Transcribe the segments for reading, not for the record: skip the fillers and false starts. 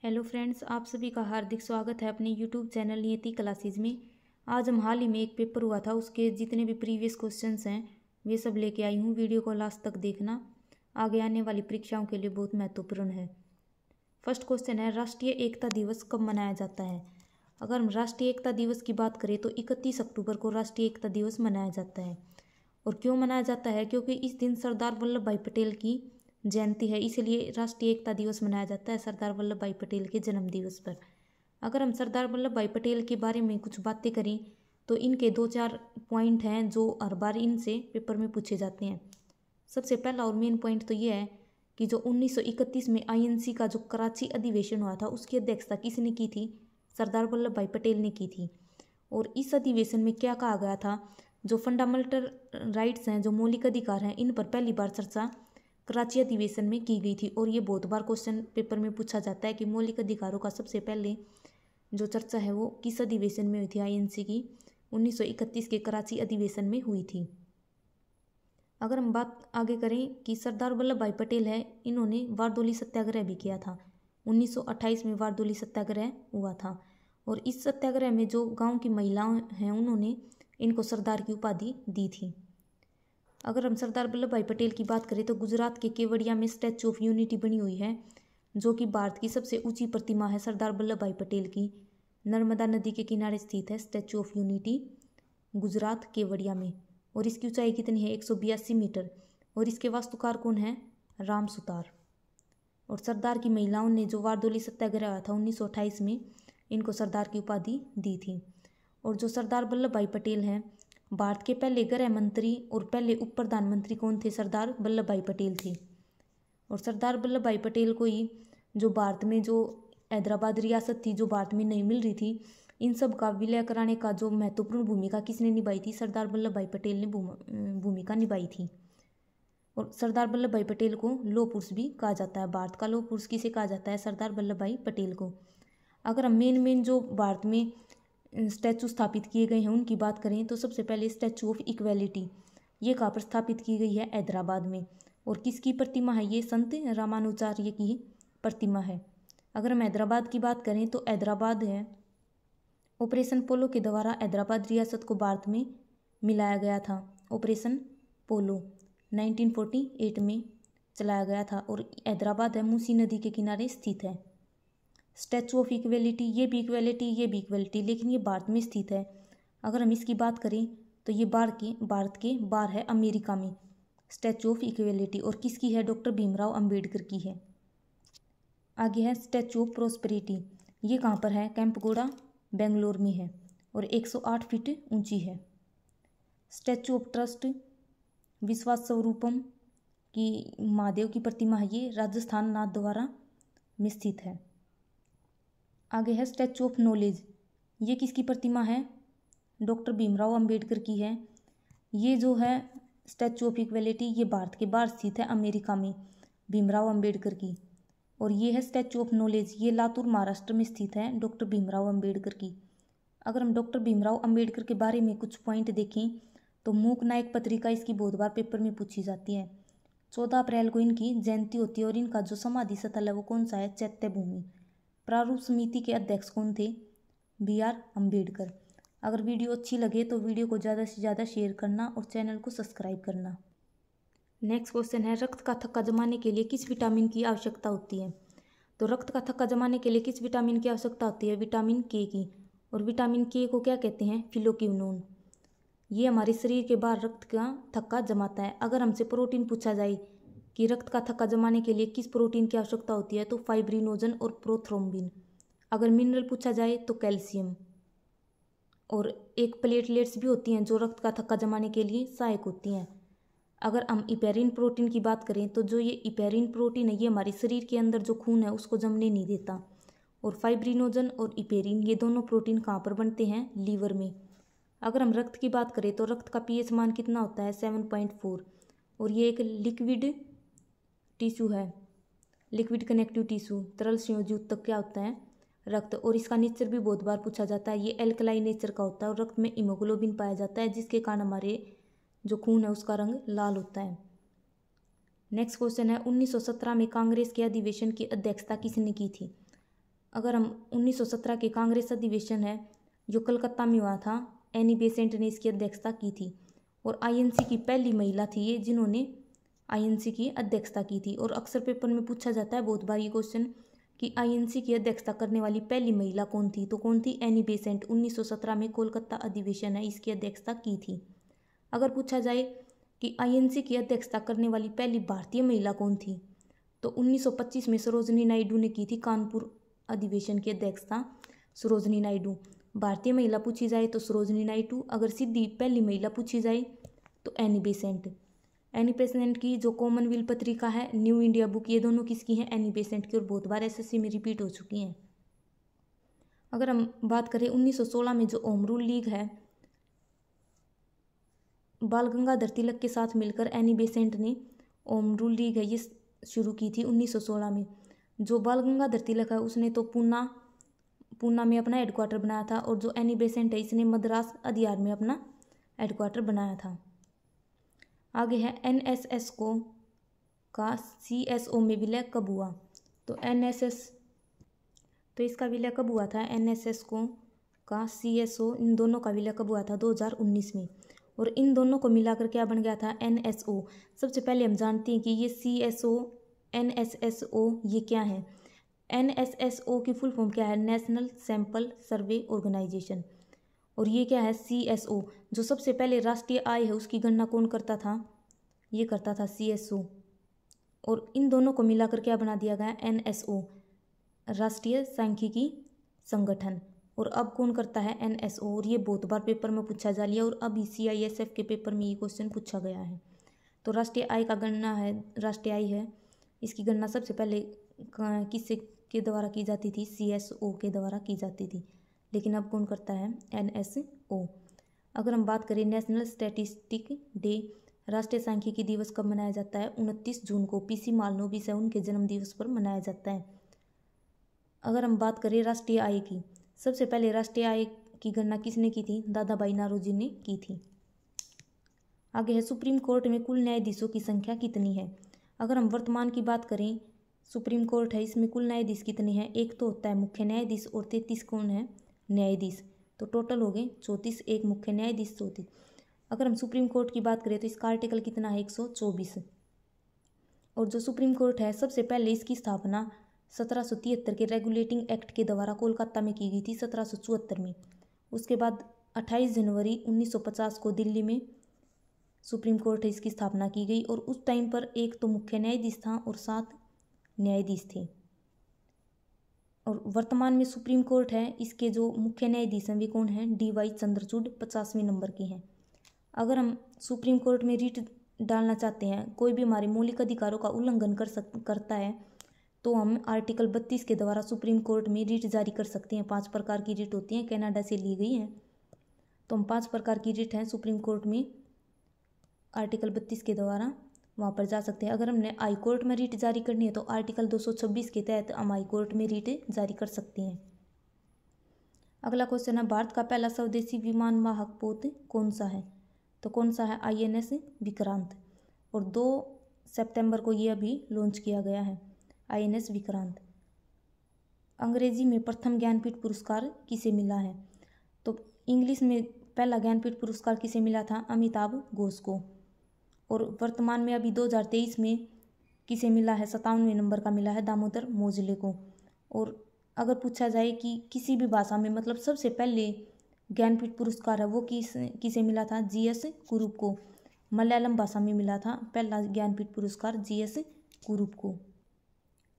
Hello friends, आप सभी का हार्दिक स्वागत है अपने यूट्यूब चैनल नियति क्लासेज में। आज हम हाल ही में एक पेपर हुआ था, उसके जितने भी प्रीवियस क्वेश्चंस हैं वे सब लेके आई हूँ। वीडियो को लास्ट तक देखना, आगे आने वाली परीक्षाओं के लिए बहुत महत्वपूर्ण है। फर्स्ट क्वेश्चन है, राष्ट्रीय एकता दिवस कब मनाया जाता है। अगर हम राष्ट्रीय एकता दिवस की बात करें तो 31 अक्टूबर को राष्ट्रीय एकता दिवस मनाया जाता है। और क्यों मनाया जाता है? क्योंकि इस दिन सरदार वल्लभ भाई पटेल की जयंती है, इसीलिए राष्ट्रीय एकता दिवस मनाया जाता है सरदार वल्लभ भाई पटेल के जन्म दिवस पर। अगर हम सरदार वल्लभ भाई पटेल के बारे में कुछ बातें करें तो इनके 2-4 पॉइंट हैं जो हर बार इनसे पेपर में पूछे जाते हैं। सबसे पहला और मेन पॉइंट तो ये है कि जो 1931 में आईएनसी का जो कराची अधिवेशन हुआ था उसकी अध्यक्षता किसने की थी? सरदार वल्लभ भाई पटेल ने की थी। और इस अधिवेशन में क्या कहा गया था? जो फंडामेंटल राइट्स हैं, जो मौलिक अधिकार हैं, इन पर पहली बार चर्चा कराची अधिवेशन में की गई थी। और ये बहुत बार क्वेश्चन पेपर में पूछा जाता है कि मौलिक अधिकारों का सबसे पहले जो चर्चा है वो किस अधिवेशन में हुई थी? आईएनसी की 1931 के कराची अधिवेशन में हुई थी। अगर हम बात आगे करें कि सरदार वल्लभ भाई पटेल है, इन्होंने बारदोली सत्याग्रह भी किया था। 1928 में बारदोली सत्याग्रह हुआ था। और इस सत्याग्रह में जो गांव की महिलाएं हैं उन्होंने इनको सरदार की उपाधि दी थी। अगर हम सरदार वल्लभ भाई पटेल की बात करें तो गुजरात के केवड़िया में स्टैचू ऑफ यूनिटी बनी हुई है, जो कि भारत की सबसे ऊंची प्रतिमा है सरदार वल्लभ भाई पटेल की। नर्मदा नदी के किनारे स्थित है statue of unity, Gujarat Kevadia में। और इसकी ऊंचाई कितनी है? 182 मीटर। और इसके वास्तुकार कौन है? राम सुतार। और सरदार की महिलाओं ने जो बारदोली सत्याग्रह हुआ था 1928 में, इनको सरदार की उपाधि दी थी। और जो सरदार वल्लभ भाई पटेल हैं, भारत के पहले गृह मंत्री और पहले उप प्रधानमंत्री कौन थे? सरदार वल्लभ भाई पटेल थे। और सरदार वल्लभ भाई पटेल को ही जो भारत में जो हैदराबाद रियासत थी, जो भारत में नहीं मिल रही थी, इन सब का विलय कराने का जो महत्वपूर्ण भूमिका किसने निभाई थी? सरदार वल्लभ भाई पटेल ने भूमिका निभाई थी। और सरदार वल्लभ भाई पटेल को लौह पुरुष भी कहा जाता है। भारत का लौह पुरुष किसे कहा जाता है? सरदार वल्लभ भाई पटेल को। अगर हम मेन जो भारत में स्टैचू स्थापित किए गए हैं उनकी बात करें तो सबसे पहले स्टैचू ऑफ इक्वेलिटी, ये कहाँ पर स्थापित की गई है? हैदराबाद में। और किसकी प्रतिमा है ये? संत रामानुजाचार्य की प्रतिमा है। अगर हम हैदराबाद की बात करें तो हैदराबाद है, ऑपरेशन पोलो के द्वारा हैदराबाद रियासत को भारत में मिलाया गया था। ऑपरेशन पोलो 1948 में चलाया गया था। और हैदराबाद है मूसी नदी के किनारे स्थित है। स्टैचू ऑफ इक्वेलिटी, ये भी इक्वेलिटी, ये भी इक्वेलिटी, लेकिन ये भारत में स्थित है। अगर हम इसकी बात करें तो ये भारत के बाहर है, अमेरिका में, स्टैचू ऑफ इक्वेलिटी। और किसकी है? डॉक्टर भीमराव अंबेडकर की है। आगे है स्टैचू ऑफ प्रोस्पेरिटी, ये कहाँ पर है? कैंपगोड़ा, बेंगलोर में है। और 108 फीट ऊंची है। स्टैचू ऑफ ट्रस्ट, विश्वास स्वरूपम की महादेव की प्रतिमा है, ये राजस्थान नाथद्वारा में स्थित है। आगे है स्टैचू ऑफ नॉलेज, ये किसकी प्रतिमा है? डॉक्टर भीमराव अंबेडकर की है। ये जो है स्टैचू ऑफ इक्वेलिटी, ये भारत के बाहर स्थित है, अमेरिका में, भीमराव अंबेडकर की। और ये है स्टैचू ऑफ नॉलेज, ये लातूर महाराष्ट्र में स्थित है, डॉक्टर भीमराव अंबेडकर की। अगर हम डॉक्टर भीमराव अंबेडकर के बारे में कुछ पॉइंट देखें तो मूक नायक पत्रिका इसकी बहुत बार पेपर में पूछी जाती है। 14 अप्रैल को इनकी जयंती होती है। और इनका जो समाधि स्थल है वो कौन सा है? चैत्य भूमि। प्रारूप समिति के अध्यक्ष कौन थे? BR अम्बेडकर। अगर वीडियो अच्छी लगे तो वीडियो को ज़्यादा से ज़्यादा शेयर करना और चैनल को सब्सक्राइब करना। नेक्स्ट क्वेश्चन है, रक्त का थक्का जमाने के लिए किस विटामिन की आवश्यकता होती है? तो रक्त का थक्का जमाने के लिए किस विटामिन की आवश्यकता होती है? विटामिन के की। और विटामिन के को क्या कहते हैं? फिलोक्विनोन। ये हमारे शरीर के बाहर रक्त का थक्का जमाता है। अगर हमसे प्रोटीन पूछा जाए कि रक्त का थक्का जमाने के लिए किस प्रोटीन की आवश्यकता होती है, तो फाइब्रिनोजन और प्रोथ्रोम्बिन। अगर मिनरल पूछा जाए तो कैल्शियम। और एक प्लेटलेट्स भी होती हैं जो रक्त का थक्का जमाने के लिए सहायक होती हैं। अगर हम इपेरिन प्रोटीन की बात करें तो जो ये इपेरिन प्रोटीन है ये हमारे शरीर के अंदर जो खून है उसको जमने नहीं देता। और फाइब्रिनोजन और इपेरिन ये दोनों प्रोटीन कहाँ पर बनते हैं? लीवर में। अगर हम रक्त की बात करें तो रक्त का pH मान कितना होता है? 7.4। और ये एक लिक्विड टिश्यू है, लिक्विड कनेक्टिव टिश्यू, तरल संयोजी ऊतक क्या होता है? रक्त। और इसका नेचर भी बहुत बार पूछा जाता है, ये एल्कलाइन नेचर का होता है। और रक्त में हीमोग्लोबिन पाया जाता है जिसके कारण हमारे जो खून है उसका रंग लाल होता है। नेक्स्ट क्वेश्चन है, 1917 में कांग्रेस के अधिवेशन की अध्यक्षता किसने की थी? अगर हम 1917 के कांग्रेस अधिवेशन है जो कलकत्ता में हुआ था, एनी बेसेंट ने इसकी अध्यक्षता की थी और आईएनसी की पहली महिला थी ये जिन्होंने आईएनसी की अध्यक्षता की थी। और अक्सर पेपर में पूछा जाता है बहुत बार ये क्वेश्चन कि आईएनसी की अध्यक्षता करने वाली पहली महिला कौन थी, तो कौन थी? Annie Besant. 1917 में कोलकाता अधिवेशन है इसकी अध्यक्षता की थी। अगर पूछा जाए कि आईएनसी की अध्यक्षता करने वाली पहली भारतीय महिला कौन थी, तो 1925 में सरोजनी नायडू ने की थी कानपुर अधिवेशन की अध्यक्षता। सरोजनी नायडू भारतीय महिला पूछी जाए तो सरोजनी नायडू, अगर सीधी पहली महिला पूछी जाए तो एनी बेसेंट। एनी बेसेंट की जो कॉमनवेल्थ पत्रिका है, न्यू इंडिया बुक, ये दोनों किसकी हैं? एनी बेसेंट की, और बहुत बार एसएससी में रिपीट हो चुकी हैं। अगर हम बात करें 1916 में जो होम रूल लीग है, बाल गंगाधर तिलक के साथ मिलकर एनी बेसेंट ने होम रूल लीग है ये शुरू की थी 1916 में। जो बाल गंगाधर तिलक है उसने तो पूना में अपना हेडक्वार्टर बनाया था, और जो एनी बेसेंट है इसने मद्रास अधियार में अपना हेडक्वार्टर बनाया था। आगे है एनएसएस का सीएसओ में विलय कब हुआ? तो इसका विलय कब हुआ था? एनएसएस का सीएसओ, इन दोनों का विलय कब हुआ था? 2019 में। और इन दोनों को मिलाकर क्या बन गया था? एनएसओ। सबसे पहले हम जानते हैं कि ये सीएसओ एनएसएसओ ये क्या है। एनएसएसओ की फुल फॉर्म क्या है? National sample survey organisation. और ये क्या है? सीएसओ। जो सबसे पहले राष्ट्रीय आय है उसकी गणना कौन करता था? ये करता था सीएसओ। और इन दोनों को मिलाकर क्या बना दिया गया? एनएसओ, राष्ट्रीय सांख्यिकी संगठन। और अब कौन करता है? एनएसओ। और ये बहुत बार पेपर में पूछा जा लिया, और अभी सीआईएसएफ के पेपर में ये क्वेश्चन पूछा गया है। तो राष्ट्रीय आय का गणना है, राष्ट्रीय आय है, इसकी गणना सबसे पहले किससे के द्वारा की जाती थी? सीएसओ के द्वारा की जाती थी, लेकिन अब कौन करता है? एनएसओ। अगर हम बात करें नेशनल स्टैटिस्टिक डे, राष्ट्रीय सांख्यिकी दिवस कब मनाया जाता है? 29 जून को पीसी मालनोबिस है उनके जन्म दिवस पर मनाया जाता है। अगर हम बात करें राष्ट्रीय आय की, सबसे पहले राष्ट्रीय आय की गणना किसने की थी? दादा भाई नौरोजी ने की थी। आगे है सुप्रीम कोर्ट में कुल न्यायाधीशों की संख्या कितनी है? अगर हम वर्तमान की बात करें, सुप्रीम कोर्ट है इसमें कुल न्यायाधीश कितने हैं? एक तो होता है मुख्य न्यायाधीश और 33 कौन है? न्यायाधीश। तो टोटल हो गए 34, एक मुख्य न्यायाधीश 34। अगर हम सुप्रीम कोर्ट की बात करें तो इसका आर्टिकल कितना है? 124। और जो सुप्रीम कोर्ट है सबसे पहले इसकी स्थापना 1773 के रेगुलेटिंग एक्ट के द्वारा कोलकाता में की गई थी 1774 में। उसके बाद 28 जनवरी 1950 को दिल्ली में सुप्रीम कोर्ट है इसकी स्थापना की गई, और उस टाइम पर एक तो मुख्य न्यायाधीश था और 7 न्यायाधीश थे। और वर्तमान में सुप्रीम कोर्ट है इसके जो मुख्य न्यायाधीश हैं वे कौन हैं? डीवाई चंद्रचूड़ 50वें नंबर के हैं। अगर हम सुप्रीम कोर्ट में रिट डालना चाहते हैं, कोई भी हमारे मौलिक अधिकारों का उल्लंघन करता है, तो हम आर्टिकल 32 के द्वारा सुप्रीम कोर्ट में रिट जारी कर सकते हैं। 5 प्रकार की रिट होती हैं, कनाडा से ली गई हैं। तो हम 5 प्रकार की रिट हैं सुप्रीम कोर्ट में आर्टिकल 32 के द्वारा वहाँ पर जा सकते हैं। अगर हमने हाई कोर्ट में रिट जारी करनी है तो आर्टिकल 226 के तहत हम हाई कोर्ट में रिट जारी कर सकते हैं। अगला क्वेश्चन है भारत का पहला स्वदेशी विमान वाहक पोत कौन सा है? तो कौन सा है? आईएनएस विक्रांत। और 2 सितंबर को ये अभी लॉन्च किया गया है आईएनएस विक्रांत। अंग्रेजी में प्रथम ज्ञानपीठ पुरस्कार किसे मिला है? तो इंग्लिश में पहला ज्ञानपीठ पुरस्कार किसे मिला था? अमिताभ घोष को। और वर्तमान में अभी 2023 में किसे मिला है? 57वें नंबर का मिला है दामोदर मोजले को। और अगर पूछा जाए कि किसी भी भाषा में मतलब सबसे पहले ज्ञानपीठ पुरस्कार है वो किसे मिला था? जीएस कुरुप को। मलयालम भाषा में मिला था पहला ज्ञानपीठ पुरस्कार जीएस कुरुप को।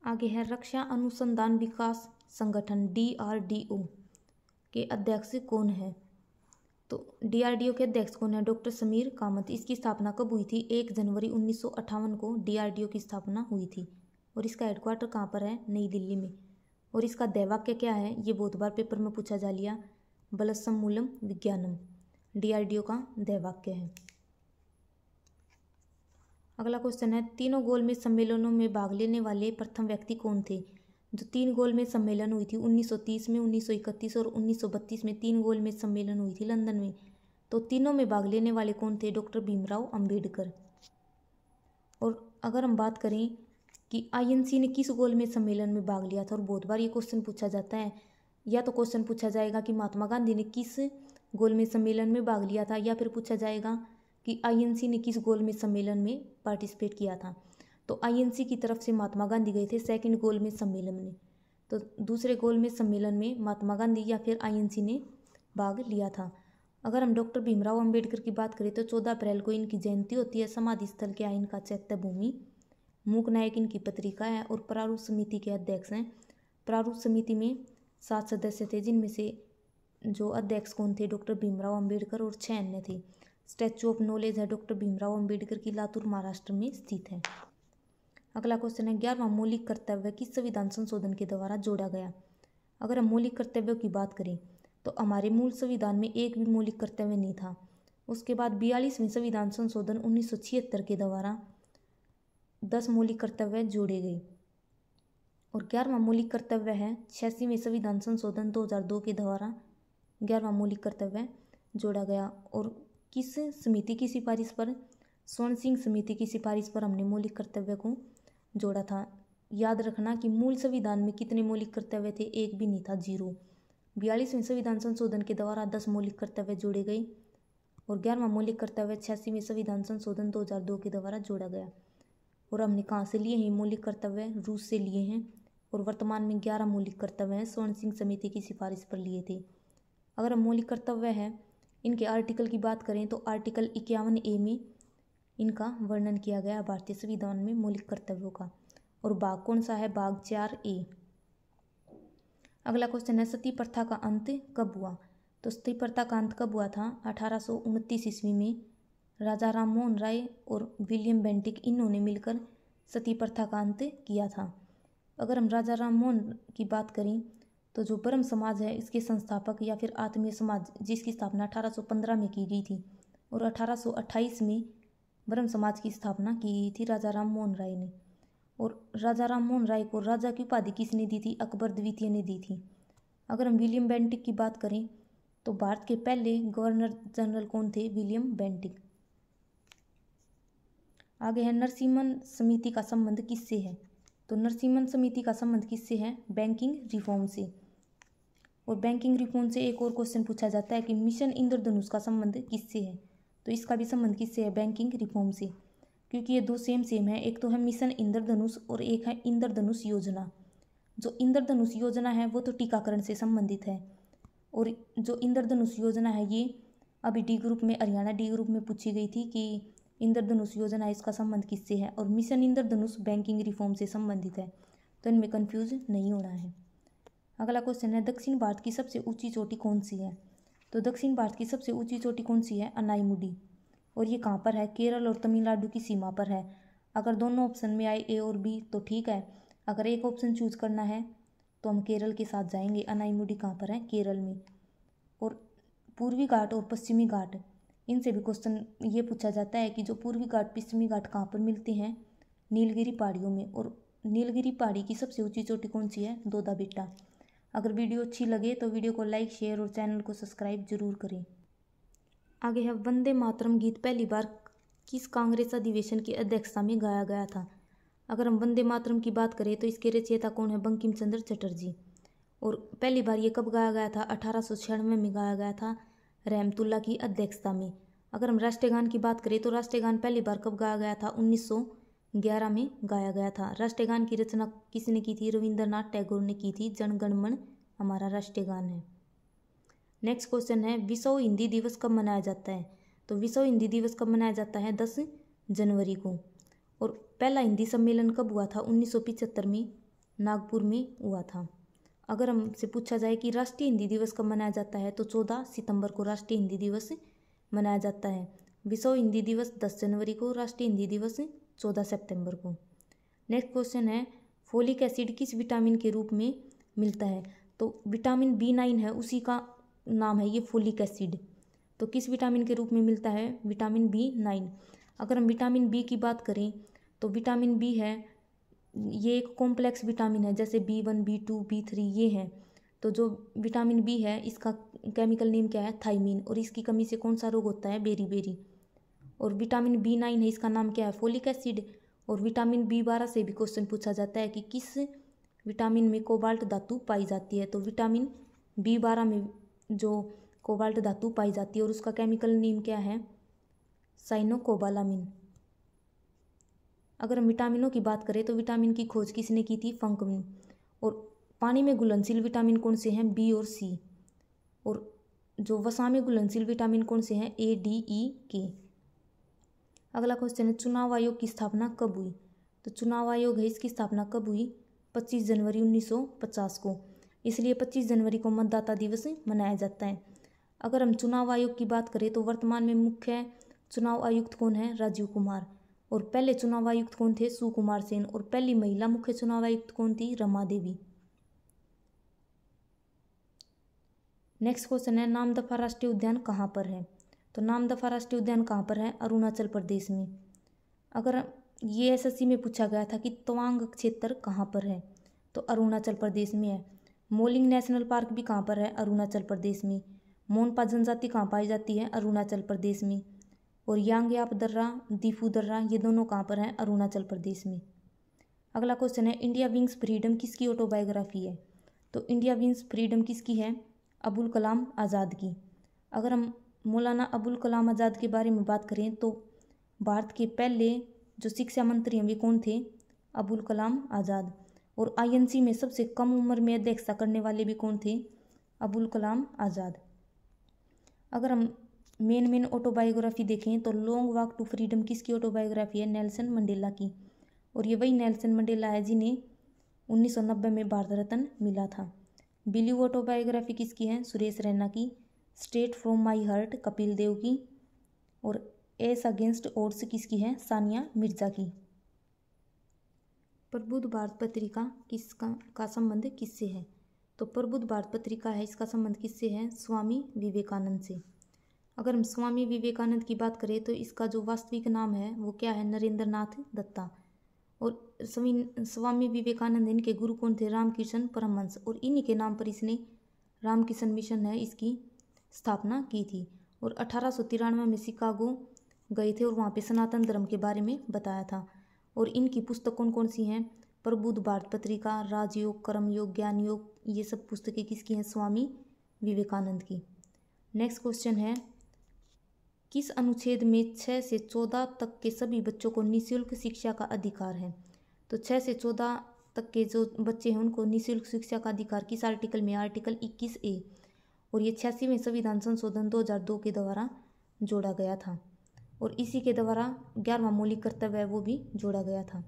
आगे है रक्षा अनुसंधान विकास संगठन DRDO के अध्यक्ष कौन है? तो DRDO के अध्यक्ष कौन है? डॉक्टर समीर कामत। इसकी स्थापना कब हुई थी? 1 जनवरी 1958 को DRDO की स्थापना हुई थी। और इसका हेडक्वार्टर कहाँ पर है? नई दिल्ली में। और इसका ध्येयवाक्य क्या है? ये बहुत बार पेपर में पूछा जा लिया, बलसम मूलम विज्ञानम DRDO का ध्येयवाक्य है। अगला क्वेश्चन है तीनों गोलमेज सम्मेलनों में भाग लेने वाले प्रथम व्यक्ति कौन थे? जो 3 गोलमेज सम्मेलन हुई थी 1930 में, 1931 और 1932 में 3 गोलमेज सम्मेलन हुई थी लंदन में। तो तीनों में भाग लेने वाले कौन थे? डॉक्टर भीमराव अंबेडकर। और अगर हम बात करें कि आईएनसी ने किस गोलमेज सम्मेलन में भाग लिया था। और बहुत बार ये क्वेश्चन पूछा जाता है, या तो क्वेश्चन पूछा जाएगा कि महात्मा गांधी ने किस गोलमेज सम्मेलन में भाग लिया था, या फिर पूछा जाएगा कि आईएनसी ने किस गोलमेज सम्मेलन में पार्टिसिपेट किया था। तो आईएनसी की तरफ से महात्मा गांधी गए थे सेकंड गोलमेज सम्मेलन में। तो दूसरे गोलमेज सम्मेलन में महात्मा गांधी या फिर आईएनसी ने भाग लिया था। अगर हम डॉक्टर भीमराव अंबेडकर की बात करें तो 14 अप्रैल को इनकी जयंती होती है। समाधि स्थल क्या है इनका? चैत्य भूमि। मूक नायक इनकी पत्रिका है और प्रारूप समिति के अध्यक्ष हैं। प्रारूप समिति में 7 सदस्य थे, जिनमें से जो अध्यक्ष कौन थे? डॉक्टर भीमराव अंबेडकर और 6 अन्य थे। स्टैचू ऑफ नॉलेज है डॉक्टर भीमराव अंबेडकर की, लातूर महाराष्ट्र में स्थित है। अगला क्वेश्चन है 11वां मौलिक कर्तव्य किस संविधान संशोधन के द्वारा जोड़ा गया? अगर हम मौलिक कर्तव्यों की बात करें तो हमारे मूल संविधान में एक भी मौलिक कर्तव्य नहीं था। उसके बाद 42वें संविधान संशोधन 1976 के द्वारा 10 मौलिक कर्तव्य जोड़े गए। और 11वां मौलिक कर्तव्य है 86वें संविधान संशोधन 2002 के द्वारा 11वां मौलिक कर्तव्य जोड़ा गया। और किस समिति की सिफारिश पर? स्वर्ण सिंह समिति की सिफारिश पर हमने मौलिक कर्तव्य को जोड़ा था। याद रखना कि मूल संविधान में कितने मौलिक कर्तव्य थे? एक भी नहीं था, 0। 42वें संविधान संशोधन के द्वारा 10 मौलिक कर्तव्य जोड़े गए और 11वां मौलिक कर्तव्य 86वें संविधान संशोधन 2002 के द्वारा जोड़ा गया। और हमने कहाँ से लिए हैं मौलिक कर्तव्य? रूस से लिए हैं। और वर्तमान में 11 मौलिक कर्तव्य हैं, स्वर्ण सिंह समिति की सिफारिश पर लिए थे। अगर हम मौलिक कर्तव्य है इनके आर्टिकल की बात करें तो आर्टिकल 51A में इनका वर्णन किया गया भारतीय संविधान में मौलिक कर्तव्यों का। और भाग कौन सा है? भाग 4A। अगला क्वेश्चन है सती प्रथा का अंत कब हुआ? तो सती प्रथा का अंत कब हुआ था? 1829 ईस्वी में राजा राम मोहन राय और विलियम बेंटिक इन्होंने मिलकर सती प्रथा का अंत किया था। अगर हम राजा राम मोहन की बात करें तो जो ब्रह्म समाज है इसके संस्थापक या फिर आत्मीय समाज, जिसकी स्थापना 1815 में की गई थी और 1828 में ब्रह्म समाज की स्थापना की गई थी राजा राम मोहन राय ने। और राजा राम मोहन राय को राजा की उपाधि किसने दी थी? अकबर द्वितीय ने दी थी। अगर हम विलियम बेंटिक की बात करें तो भारत के पहले गवर्नर जनरल कौन थे? William Bentinck. आगे है नरसिम्हन समिति का संबंध किससे है? तो नरसिम्हन समिति का संबंध किससे है? बैंकिंग रिफॉर्म से। और बैंकिंग रिफॉर्म से एक और क्वेश्चन पूछा जाता है कि मिशन इंद्रधनुष का संबंध किससे है? तो इसका भी संबंध किससे है? बैंकिंग रिफॉर्म से, क्योंकि ये दो सेम है। एक तो है मिशन इंद्रधनुष और एक है इंद्रधनुष योजना। जो इंद्रधनुष योजना है वो तो टीकाकरण से संबंधित है और जो इंद्रधनुष योजना है ये अभी डी ग्रुप में, हरियाणा डी ग्रुप में पूछी गई थी कि इंद्रधनुष योजना इसका संबंध किससे है। और मिशन इंद्रधनुष बैंकिंग रिफॉर्म से संबंधित है, तो इनमें कन्फ्यूज नहीं होना है। अगला क्वेश्चन है दक्षिण भारत की सबसे ऊंची चोटी कौन सी है? तो दक्षिण भारत की सबसे ऊंची चोटी कौन सी है? अनाईमुडी। और ये कहाँ पर है? केरल और तमिलनाडु की सीमा पर है। अगर दोनों ऑप्शन में आए A और B तो ठीक है, अगर एक ऑप्शन चूज करना है तो हम केरल के साथ जाएंगे। अनाईमुडी कहाँ पर है? केरल में। और पूर्वी घाट और पश्चिमी घाट, इनसे भी क्वेश्चन ये पूछा जाता है कि जो पूर्वी घाट पश्चिमी घाट कहाँ पर मिलते हैं? नीलगिरी पहाड़ियों में। और नीलगिरी पहाड़ी की सबसे ऊंची चोटी कौन सी है? दोदा बेटा। अगर वीडियो अच्छी लगे तो वीडियो को लाइक, शेयर और चैनल को सब्सक्राइब जरूर करें। आगे है वंदे मातरम गीत पहली बार किस कांग्रेस अधिवेशन की अध्यक्षता में गाया गया था? अगर हम वंदे मातरम की बात करें तो इसके रचयिता कौन है? बंकिम चंद्र चटर्जी। और पहली बार ये कब गाया गया था? 1896 में गाया गया था रहमतुल्ला की अध्यक्षता में। अगर हम राष्ट्रीय गान की बात करें तो राष्ट्रीय गान पहली बार कब गाया गया था? 1911 में गाया गया था। राष्ट्रीय गान की रचना किसने की थी? रविंद्रनाथ टैगोर ने की थी। जन गण मन हमारा राष्ट्रीय गान है। नेक्स्ट क्वेश्चन है विश्व हिंदी दिवस कब मनाया जाता है? तो विश्व हिंदी दिवस कब मनाया जाता है? 10 जनवरी को। और पहला हिंदी सम्मेलन कब हुआ था? 1975 में नागपुर में हुआ था। अगर हमसे पूछा जाए कि राष्ट्रीय हिंदी दिवस कब मनाया जाता है तो 14 सितंबर को राष्ट्रीय हिंदी दिवस मनाया जाता है। विश्व हिंदी दिवस 10 जनवरी को, राष्ट्रीय हिंदी दिवस 14 सितंबर को। नेक्स्ट क्वेश्चन है फोलिक एसिड किस विटामिन के रूप में मिलता है? तो विटामिन B9 है, उसी का नाम है ये फोलिक एसिड। तो किस विटामिन के रूप में मिलता है? Vitamin B9। अगर हम विटामिन B की बात करें तो विटामिन B है, ये एक कॉम्प्लेक्स विटामिन है, जैसे B1, B2, B3 ये है। तो जो विटामिन B है इसका केमिकल नेम क्या है? थायमीन। और इसकी कमी से कौन सा रोग होता है? Berry berry. और विटामिन B9 है, इसका नाम क्या है? Folic acid. और विटामिन B12 से भी क्वेश्चन पूछा जाता है कि किस विटामिन में कोबाल्ट धातु पाई जाती है। तो विटामिन B12 में जो कोबाल्ट धातु पाई जाती है और उसका केमिकल नेम क्या है, साइनोकोबालामिन। अगर हम विटामिनों की बात करें तो विटामिन की खोज किसने की थी, फंकमिन। और पानी में घुलनशील विटामिन कौन से हैं, B और C। और जो वसा में घुलनशील विटामिन कौन से हैं, A, D, E, K। अगला क्वेश्चन है चुनाव आयोग की स्थापना कब हुई। तो चुनाव आयोग है इसकी स्थापना कब हुई, 25 जनवरी 1950 को। इसलिए 25 जनवरी को मतदाता दिवस मनाया जाता है। अगर हम चुनाव आयोग की बात करें तो वर्तमान में मुख्य चुनाव आयुक्त कौन है, राजीव कुमार। और पहले चुनाव आयुक्त कौन थे, सुकुमार सेन। और पहली महिला मुख्य चुनाव आयुक्त कौन थी, रमा देवी। नेक्स्ट क्वेश्चन है नामदफा राष्ट्रीय उद्यान कहाँ पर है। तो नामदफा राष्ट्रीय उद्यान कहाँ पर है, अरुणाचल प्रदेश में। अगर ये SSC में पूछा गया था कि तवांग क्षेत्र कहाँ पर है, तो अरुणाचल प्रदेश में है। मोलिंग नेशनल पार्क भी कहाँ पर है, अरुणाचल प्रदेश में। मोनपा जनजाति कहाँ पाई जाती है, अरुणाचल प्रदेश में। और यांगयाप दर्रा, दीफू दर्रा, ये दोनों कहाँ पर हैं, अरुणाचल प्रदेश में। अगला क्वेश्चन है इंडिया विंग्स फ्रीडम किसकी ऑटोबायोग्राफी है। तो इंडिया विंग्स फ्रीडम किसकी है, अबुल कलाम आज़ाद की। अगर हम मौलाना अबुल कलाम आज़ाद के बारे में बात करें तो भारत के पहले जो शिक्षा मंत्री हैं वे कौन थे, अबुल कलाम आज़ाद। और INC में सबसे कम उम्र में अध्यक्षता करने वाले भी कौन थे, अबुल कलाम आज़ाद। अगर हम मेन ऑटोबायोग्राफी देखें तो लॉन्ग वॉक टू फ्रीडम किसकी ऑटोबायोग्राफी है, नेल्सन मंडेला की। और ये वही नेल्सन मंडेला है जिन्हें 1990 में भारत रत्न मिला था। बिलीव ऑटोबायोग्राफी किसकी है, सुरेश रैना की। Straight from my heart Kapil Dev की। और एस अगेंस्ट ओड्स किसकी है, सानिया मिर्जा की। प्रबुद्ध भारत पत्रिका का संबंध किससे है। तो प्रबुद्ध भारत पत्रिका है इसका संबंध किससे है, स्वामी विवेकानंद से। अगर हम स्वामी विवेकानंद की बात करें तो इसका जो वास्तविक नाम है वो क्या है, नरेंद्र नाथ दत्ता। और स्वामी विवेकानंद इनके गुरु कौन थे, रामकृष्ण परमहंस। और इन्हीं के नाम पर इसने रामकृष्ण मिशन है इसकी स्थापना की थी। और 1893 में शिकागो गए थे और वहाँ पे सनातन धर्म के बारे में बताया था। और इनकी पुस्तक कौन कौन सी हैं, प्रबुद्ध भारत पत्रिका, राजयोग, कर्मयोग, ज्ञान योग, ये सब पुस्तकें किसकी हैं, स्वामी विवेकानंद की। नेक्स्ट क्वेश्चन है किस अनुच्छेद में 6 से 14 तक के सभी बच्चों को निःशुल्क शिक्षा का अधिकार है। तो 6 से 14 तक के जो बच्चे हैं उनको निःशुल्क शिक्षा का अधिकार किस आर्टिकल में, आर्टिकल 21A। और ये 86वें संविधान संशोधन 2002 के द्वारा जोड़ा गया था। और इसी के द्वारा 11वां मौलिक कर्तव्य है वो भी जोड़ा गया था।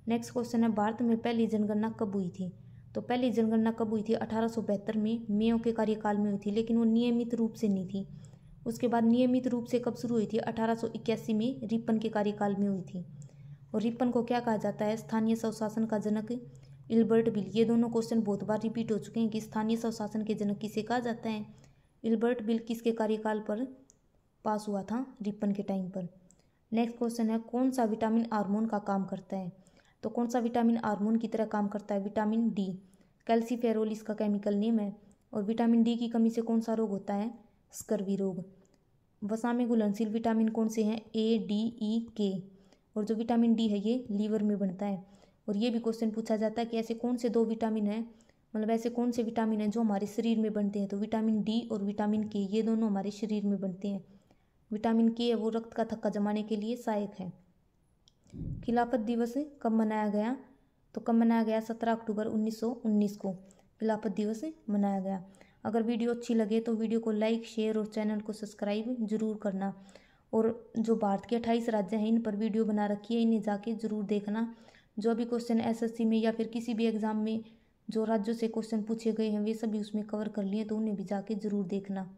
नेक्स्ट क्वेश्चन है भारत में पहली जनगणना कब हुई थी। तो पहली जनगणना कब हुई थी, 1872 में मेयो के कार्यकाल में हुई थी, लेकिन वो नियमित रूप से नहीं थी। उसके बाद नियमित रूप से कब शुरू हुई थी, 1881 में रिपन के कार्यकाल में हुई थी। और रिपन को क्या कहा जाता है, स्थानीय स्वशासन का जनक इल्बर्ट बिल। ये दोनों क्वेश्चन बहुत बार रिपीट हो चुके हैं कि स्थानीय स्वशासन के जनक किसे कहा जाता है, इल्बर्ट बिल किसके कार्यकाल पर पास हुआ था, रिपन के टाइम पर। नेक्स्ट क्वेश्चन है कौन सा विटामिन हार्मोन का काम करता है। तो कौन सा विटामिन हार्मोन की तरह काम करता है, विटामिन डी। कैल्सीफेरोल इसका केमिकल नेम है। और विटामिन डी की कमी से कौन सा रोग होता है, स्कर्वी रोग। वसा में घुलनशील विटामिन कौन से हैं, A, D, E, K। और जो विटामिन डी है ये लीवर में बनता है। और ये भी क्वेश्चन पूछा जाता है कि ऐसे कौन से 2 विटामिन हैं, मतलब ऐसे कौन से विटामिन हैं जो हमारे शरीर में बनते हैं। तो विटामिन डी और विटामिन के ये दोनों हमारे शरीर में बनते हैं। विटामिन के है वो रक्त का थक्का जमाने के लिए सहायक है। खिलाफत दिवस कब मनाया गया, तो कब मनाया गया, 17 अक्टूबर 1919 को खिलाफत दिवस मनाया गया। अगर वीडियो अच्छी लगे तो वीडियो को लाइक, शेयर और चैनल को सब्सक्राइब जरूर करना। और जो भारत के 28 राज्य हैं इन पर वीडियो बना रखी है, इन्हें जाके जरूर देखना। जो भी क्वेश्चन SSC में या फिर किसी भी एग्ज़ाम में जो राज्यों से क्वेश्चन पूछे गए हैं वे सभी उसमें कवर कर लिए, तो उन्हें भी जाके जरूर देखना।